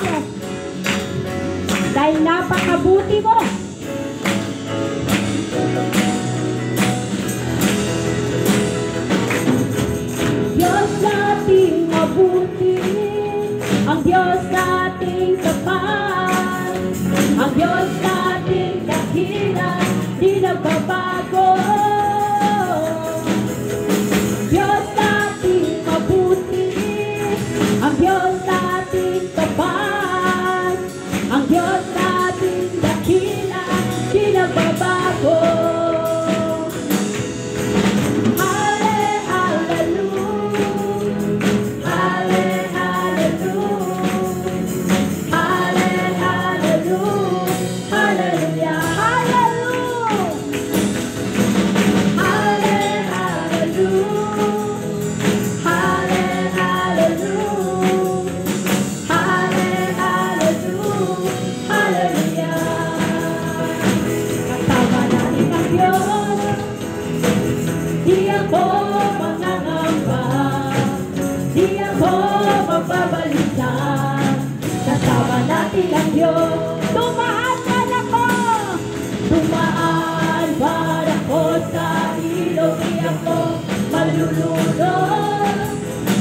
mo. Dahil napakabuti mo. Diyos nating mabuti, ang Diyos nating tapat, ang Diyos nating dakila, di nagbabago. Diyos nating mabuti, ang Diyos nating tapat, ang Diyos nating dakila, di nagbabago. Di ako mangangamba, di ako magbabalisa, kasama natin ang Diyos. Tumaan man ako, tumaan man ako sa ilog, di ako malulunod.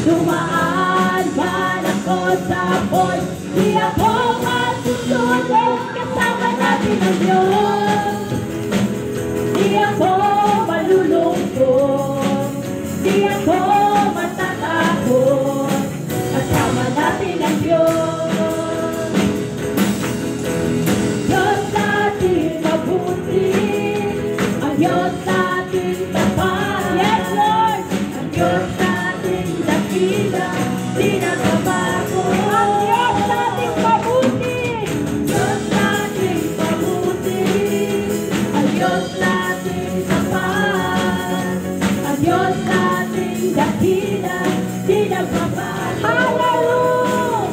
Tumaan man ako sa poy, di ako masusunod, kasama natin ang Diyos. Di ako malulungkot, di ako matatakot, kasama natin ang Diyos. Diyos natin mabuti, ang Diyos natin tapat. Yes, Lord! Ang Diyos natin dakila, di nagbabago. Ang Diyos natin mabuti, Diyos natin mabuti, ang Diyos natin tapat, ang Diyos natin dakila, di nagbabago. Hallelujah!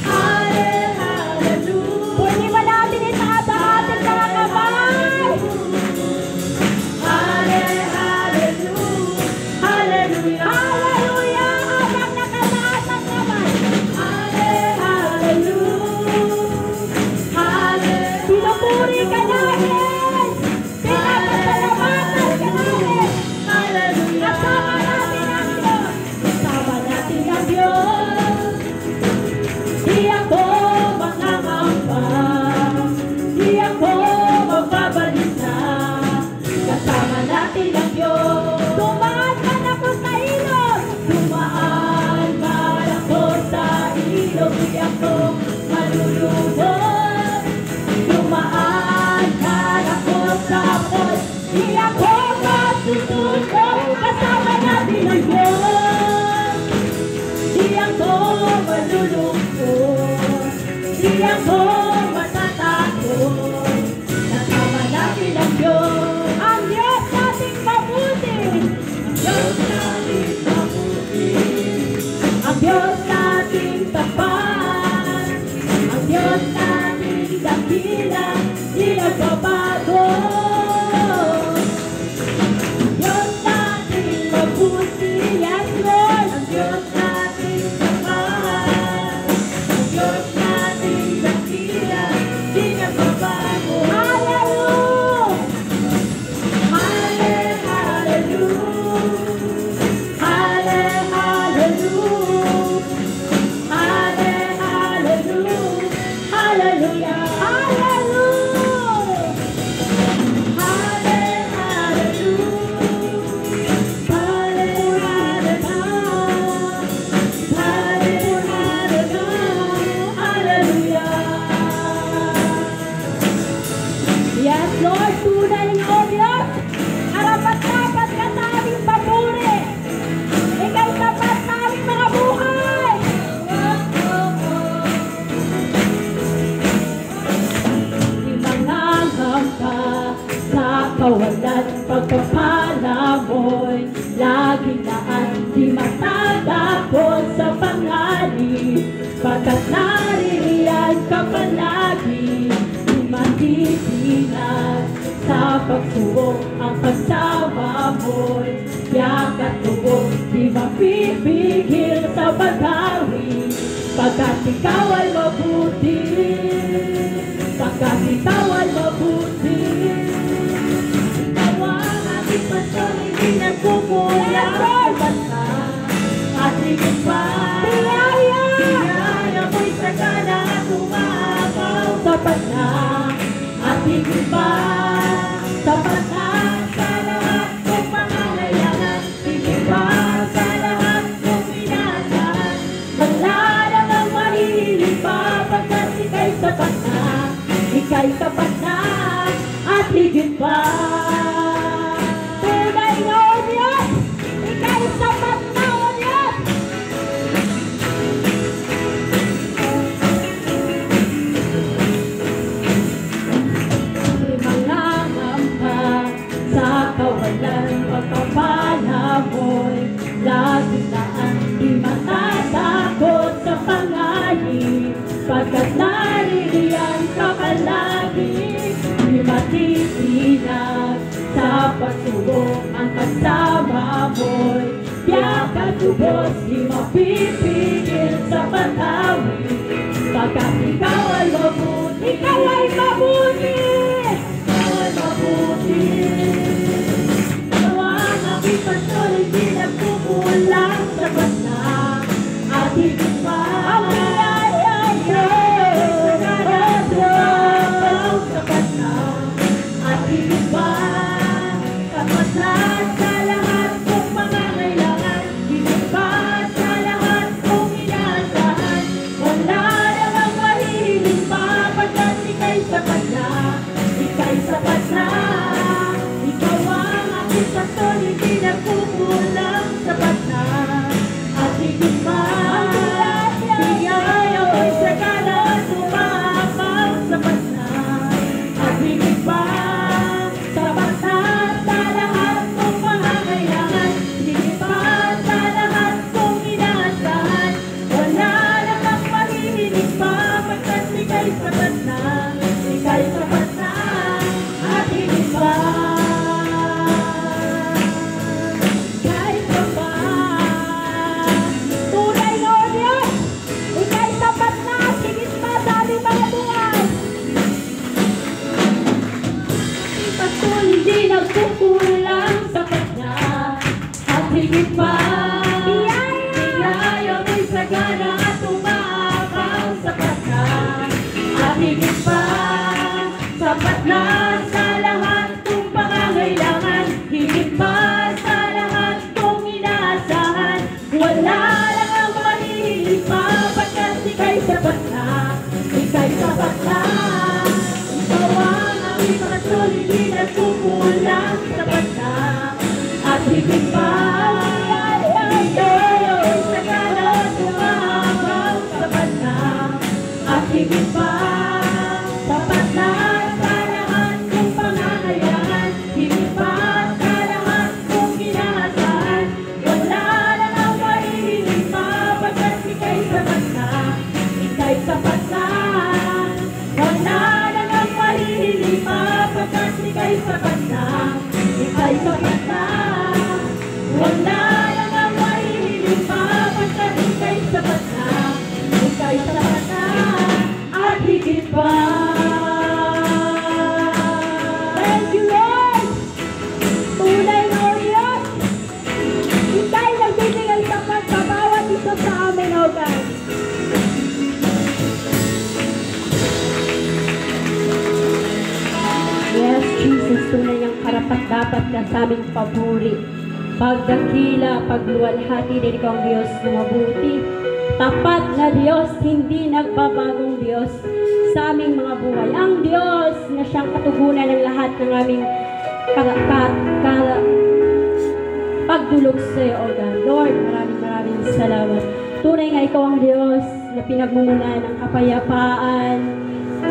Hallelujah! Pwede ba natin itaas ang ating mga kamay? Hallelujah! Hallelujah! Hallelujah! Habang nakataas ang kamay. Hallelujah! Hallelujah! Pinupuri ka namin! Pinapasalamatan ka namin! Hallelujah! Kasama natin ang Diyos! Kasama natin ang Diyos! Di ako mangangamba, di ako magbabalisa, kasama natin ang Diyos. Tumaan man ako sa ilog, tumaan man ako sa ilog, di ako malulunod. Tumaan man ako sa poy, di ako masusunod, kasama natin ang Diyos. Di ako malulungkot, di ako matatakot, kasama natin ang Diyos. Ang Diyos nating mabuti, ang Diyos nating mabuti, ang Diyos nating tapat, ang Diyos nating dakila, di nagbabago. Diyos nating mabuti, yes Lord, ang Diyos nating tapat, ang Diyos nating dakila, di nagbabago. Hallelujah! Hallelujah! Hallelujah! Hallelujah! Hallelujah! Yes, Lord, tunay o Diyos, karapat-dapat ka sa aming papuri. Ika'y tapat sa aming mga buhay. Di mangangamba sa kawalan, pagpapala mo'y laging naan. Di matadakot sa panganib, pagkat naririyan ka palagi. Di matitinag sa pagsubok, ang kasama mo'y yakat lubog. Di mapipigil sa paghawi, Pagkat ikaw ay mabuti, pagkat ikaw ay mabuti. Ikaw ang aking pasyon, hindi nagkukulang. Sapat na at higit pa. Biyaya mo'y sagana at umapaw. Sapat na at higit pa. Sapat na sa lahat kong pangangailangan. Higit pa sa lahat kong inaasahan. Wala namang mahihiling pa, pagkat ika'y sapat na. Ika'y sapat na at higit pa. Tunay na o Diyos, ika'y sapat na o Diyos. Di mga ngamba sa kawalan, pagpapalamoy lagitaan. Di matatakot sa panganib, pagkat naririyan ka palagi. Di matitinag sa pagsubok ang kasama mo'y tiyak at lubos. Di mapipigil sa pagtawid, pagkat ikaw ay mabuti. Ikaw ay mabuti, ikaw ay mabuti. Ikaw ang aking pasyon, hindi nagkukulang. Sapat na at higit pa. Ang biyaya sa'yo, sapat na at higit pa. Sapat na sa lahat kong pangangailangan. Higit pa sa lahat kong inaasahan. Wala namang mahihiling pa, pagkat ika'y sapat na. Ika'y sapat na. Ikaw ang aking pasyon, hindi nagkukulang. Sapat na at higit pa. Biyaya mo'y sagana at umapaw. Sapat na at higit pa. Sapat na sa lahat kong pangangailangan. Higit pa sa lahat kong inaasahan. Wala namang mahihiling pa, pagkat ika'y sapat na. Ika'y sapat na at higit pa. Ika'y sapat. Tunay na o Diyos, ika'y sapat na at higit pa sa aming mga buhay. Pasyon hindi nagkukulang. Sapat na at higit pa. Biyaya mo'y sagana at umapaw. Sapat na at higit pa. Sapat na sa lahat kong pangangailangan. Higit pa sa lahat kong inaasahan. Wala lang ang mahihiling pa, pagkat ika'y sapat na. Ika'y sapat na. Ikaw ang aming pasyon, hindi nagkukulang. Sapat na at higit pa. Biyaya mo'y sagana at umapaw. Sapat na at higit pa. Sapat na sa lahat kong pangangailangan. Higit pa sa lahat kong inaasahan. Wala lang ang mahihiling pa, pagkat ika'y sapat na. Ika'y sapat na. Wala lang ang mahihiling pa, pagkat ika'y sapat na. Ika'y sapat na. Wala lang ang mahihiling pa, pagkat ika'y sapat na. Ika'y sapat na at higit pa. Thank you, Lord. Tunay na o Diyos, ika'y nagbibigay sapat sa bawat isa sa amin, O God. Yes, Jesus, tunay ang karapat-dapat ka sa aming papuri. Pagdakila, pagluwalhati din ikaw ang Diyos na mabuti. Tapat na Diyos, hindi nagbabagong Diyos sa aming mga buhay. Ang Diyos na siyang katugunan ng lahat ng aming pagdulog sa iyo, O God. Lord, maraming salamat. Tunay nga ikaw ang Diyos na pinagmumulan ng kapayapaan,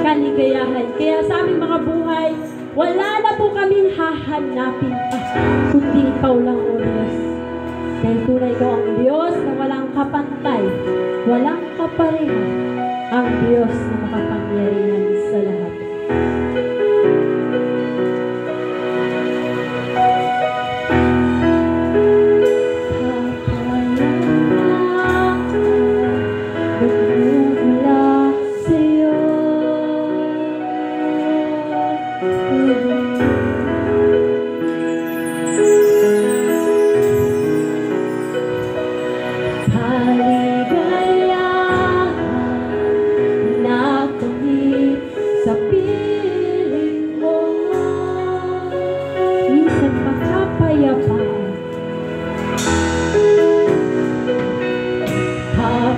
kaligayahan. Kaya sa aming mga buhay, wala na po kaming hahanapin pa, kundi ikaw lang, O Diyos. Dahil tunay ikaw ang Diyos na walang kapantay, walang kapareha, ang Diyos na makapangyarihan sa lahat. Pagkayaman,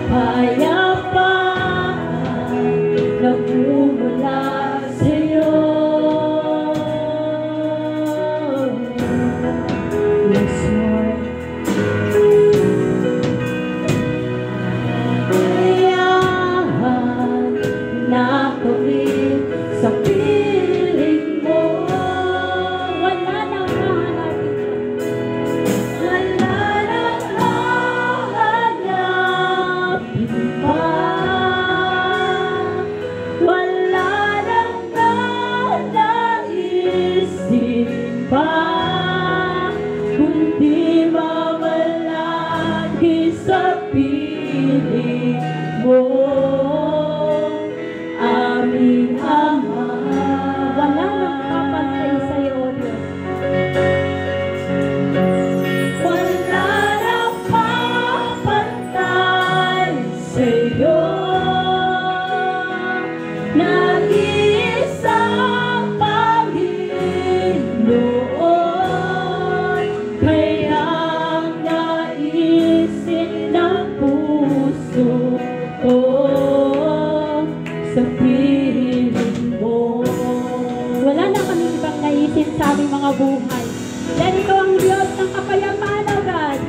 kapayapaan nagmumula sa'yo. Yes, Lord. Kayahan na kami sa piling mo. Wala nang hahanapin pa. Wala nang nanaisip pa, kundi mamalagi sa piling mo, aming Ama. Wala nang kapantay sa'yo, Diyos. Wala nang kapantay sa'yo. Nag-iisang Panginoon, kayang naisin ng puso ko sa piling mo. Wala na kami ibang naisip sa aming mga buhay. Dahil ikaw ang Diyos ng kapayapaan, O God.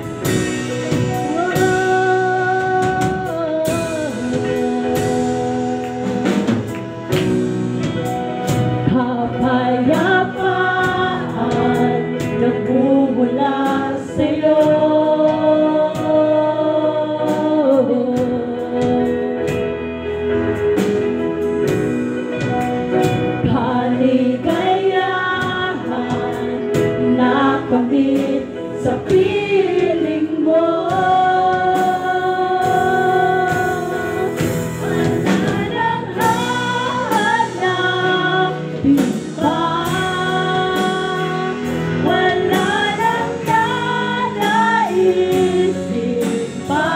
Kapayapaan nagmumula sa'yo. Kaligayahan na kamit sa piling mo. Wala nang hahanapin pa. Wala nang nanaisip pa,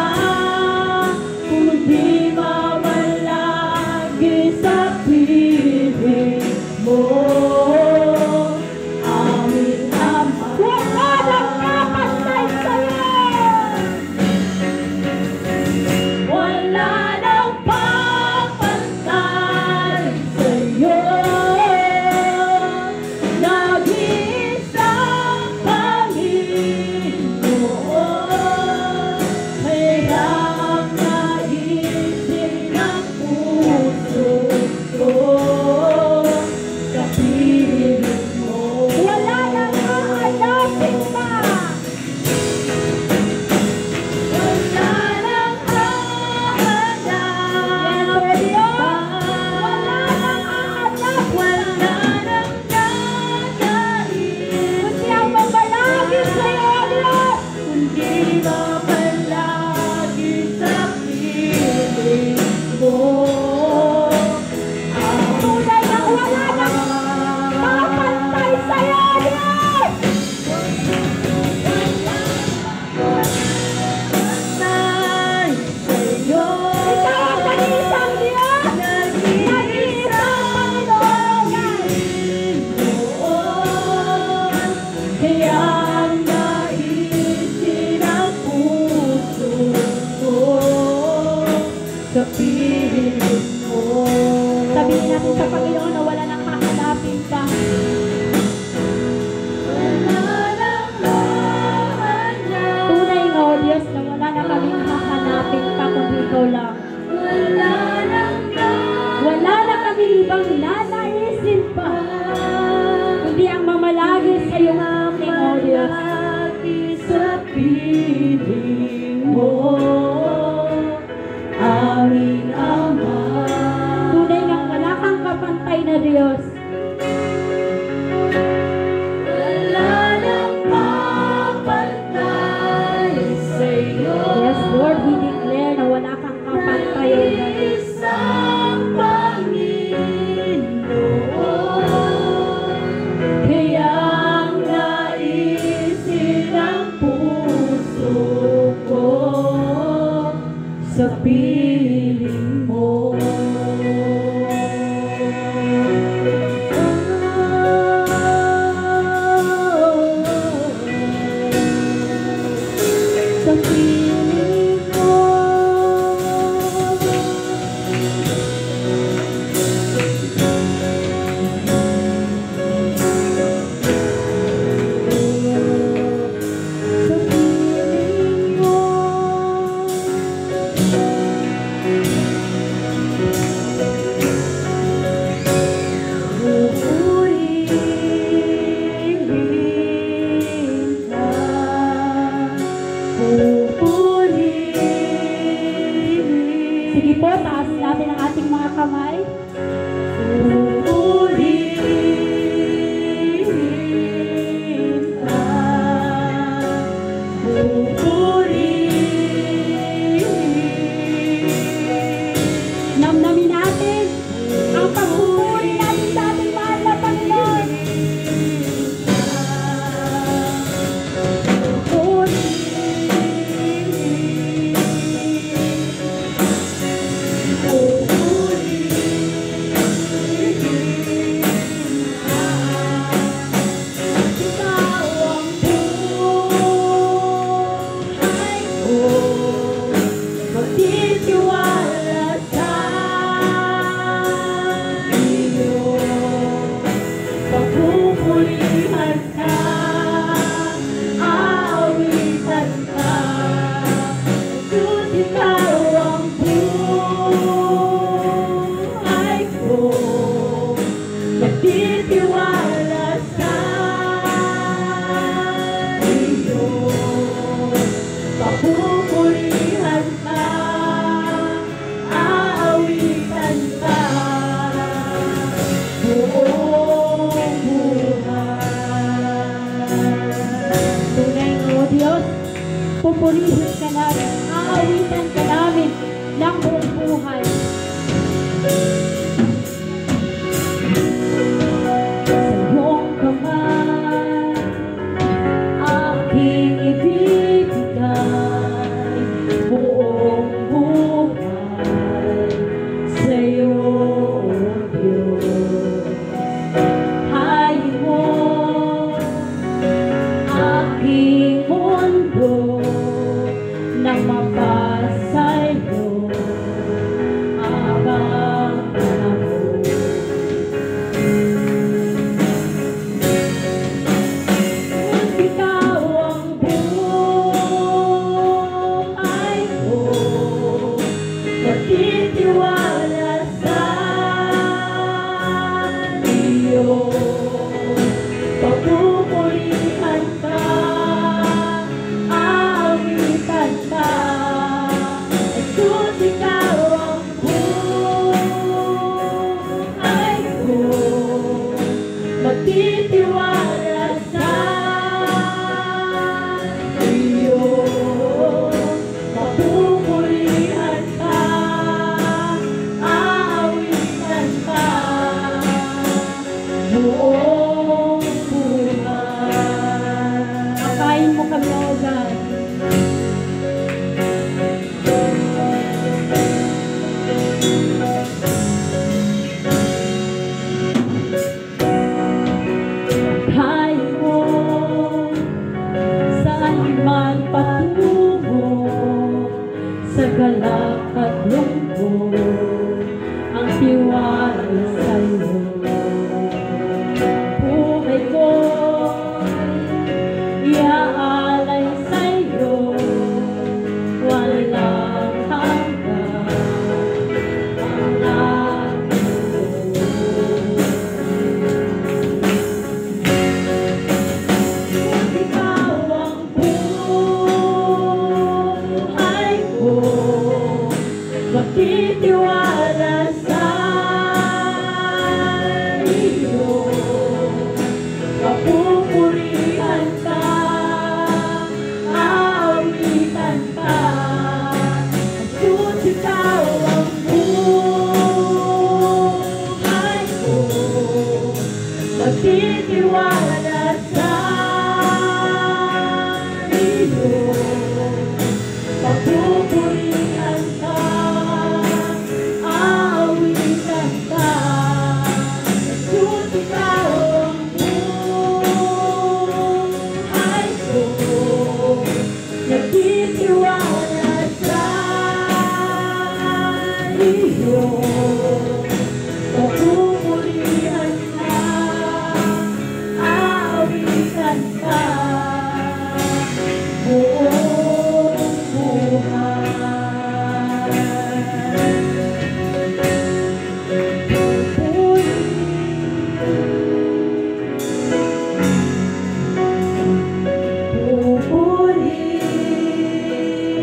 kundi mamalagi sa piling mo, aming Ama. Wala nang kapantay sa'yo. Wala nang papantay sa'yo. Nag-iisang Panginoon, kayang naisin ng puso ko sa piling mo. Wala nang hahanapin pa. Wala nang hahanapin pa. Wala nang nanaisip, kundi ang mamalagi sa'yo, Diyos. Kundi mamalagi sa piling mo. Tunay na wala nang kapantay sa'yo, Diyos. Kapantay sa'yo. Ikaw ang nag-iisang Diyos. Nag-iisang Panginoon, kayang naisin ang puso ko sa piling mo. Sabihin natin sa Panginoon na wala nang hahanapin pa. Tunay nga, O Diyos, na wala na kaming hahanapin pa kundi ikaw lang. Wala na kaming ibang nanaisin pa, kundi ang mamalagi sa iyong aking, O Diyos. Sa piling mo, aming Ama. Tunay nga wala kang kapantay na Diyos. Wala nang papantay sa'yo. Yes, Lord, we declare na wala kang kapantay, O God. Isang Panginoon, kayang naisin ang puso ko sa piling mo. Sa piling mo. Sige po, taas natin ang ating mga kamay. Pupurihin ka, pupurihin. Namnamin natin ang pagpupuri natin sa ating mahal na Panginoon. Pupurihin ka namin, aawitan ka namin ng buong buhay. Sa iyong kamay, aking ibibigay buong buhay sa iyo, Diyos. Hayin mo aking mundo nang mapasayo habang panahon. Kung ikaw ang buhay ko, nagtitiwala sa iyo. Pagpupurihan ka, aawitan ka, at kung ikaw ang buhay ko, magtitiwala sa iyo. Pagpupurihan ka, aawitan ka, buong buhay. Akayin mo kami, O God. Akayin mo saan man patungo, sa galak at lungkot, ang tiwala sa iyo. Buhay ko iaalay sa iyo, walang hanggan ang laging. Kung ikaw ang buhay ko, magtitiwala sa iyo. Pagpupurihan ka, aawitan ka, at kung ikaw ang buhay ko, magtitiwala sa iyo. Pagpupurihan ka, aawitan ka, at kung ikaw ang buhay ko, nagtitiwala sa iyo. Pagpupurihan ka, aawitan ka, buong buhay.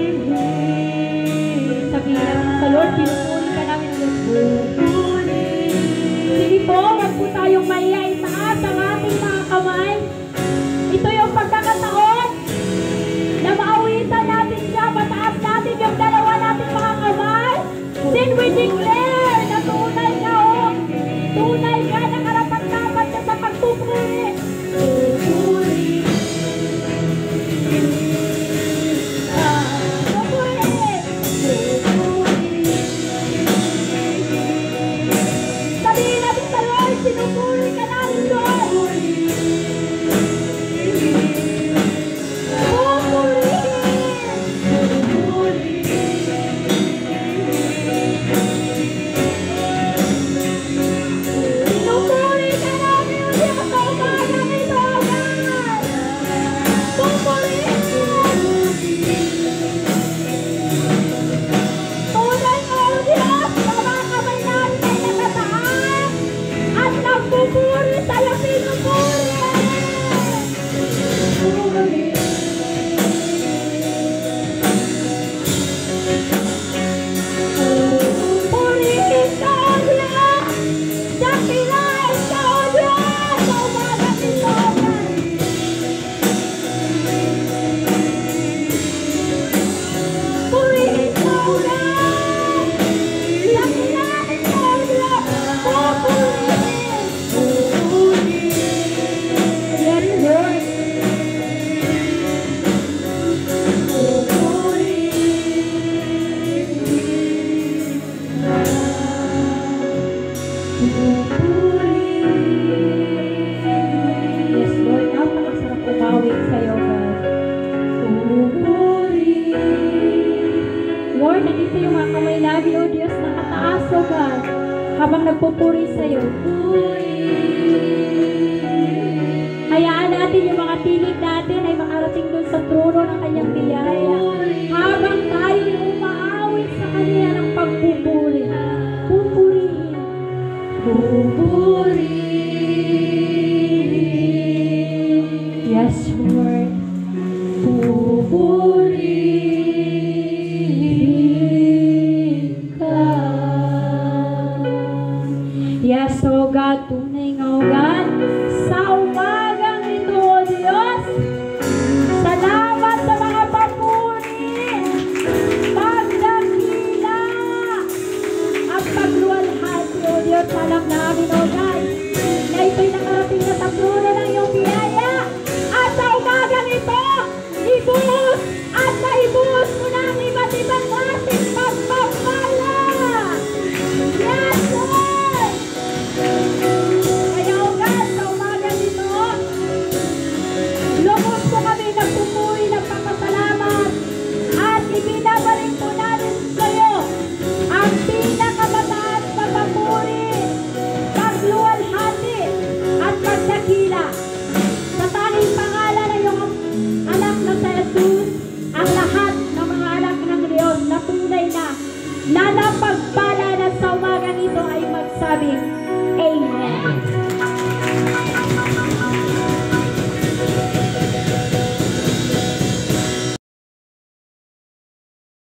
Pupurihin, sabihin sa Lord, pinupuri ka namin ng pupuri. Sige po, wag po tayong mahiya, itaas ang ating mga kamay. Ito yung pagkakataon na maawitan natin siya, mataas natin yung dalawa nating mga kamay. Then we declare na tunay ka, oh. Tunay ka na karapat-dapat ka sa pagpupuri. Pupuri. Sabihin natin sa Lord, sinupuri ka namin, Lord. Habang nagpupuri sa'yo, hayaan natin yung mga tinig natin ay makarating doon sa trono ng kanyang biyaya. Habang tayo umaawit sa kanya ng pagpupuri, pupurihin, pupurihin. Yes, Lord, pupurihin ka. Yes, O God, tunay nga, O God, sa umagang ito, O Diyos, salamat sa mga papuri, pagdakila, at pagluwalhati, O Diyos, alam namin, O God, na ito'y nakarating na sa trono ng iyong biyaya, at sa umagang ito, ibuhos at naibuhos mo na ang iba't ibang klaseng pagpapala. Yes, Lord! Kaya, O God, sa umaga nito, lubos po kami nagpupuri ng papasalamat at ibinabalik po namin sa iyo ang pinakamataas na papuri, pagluwalhati at pagdakila. Sa tanging pangalan ng iyong anak na sa Jesus, ang lahat ng mga anak ng Diyos na tunay na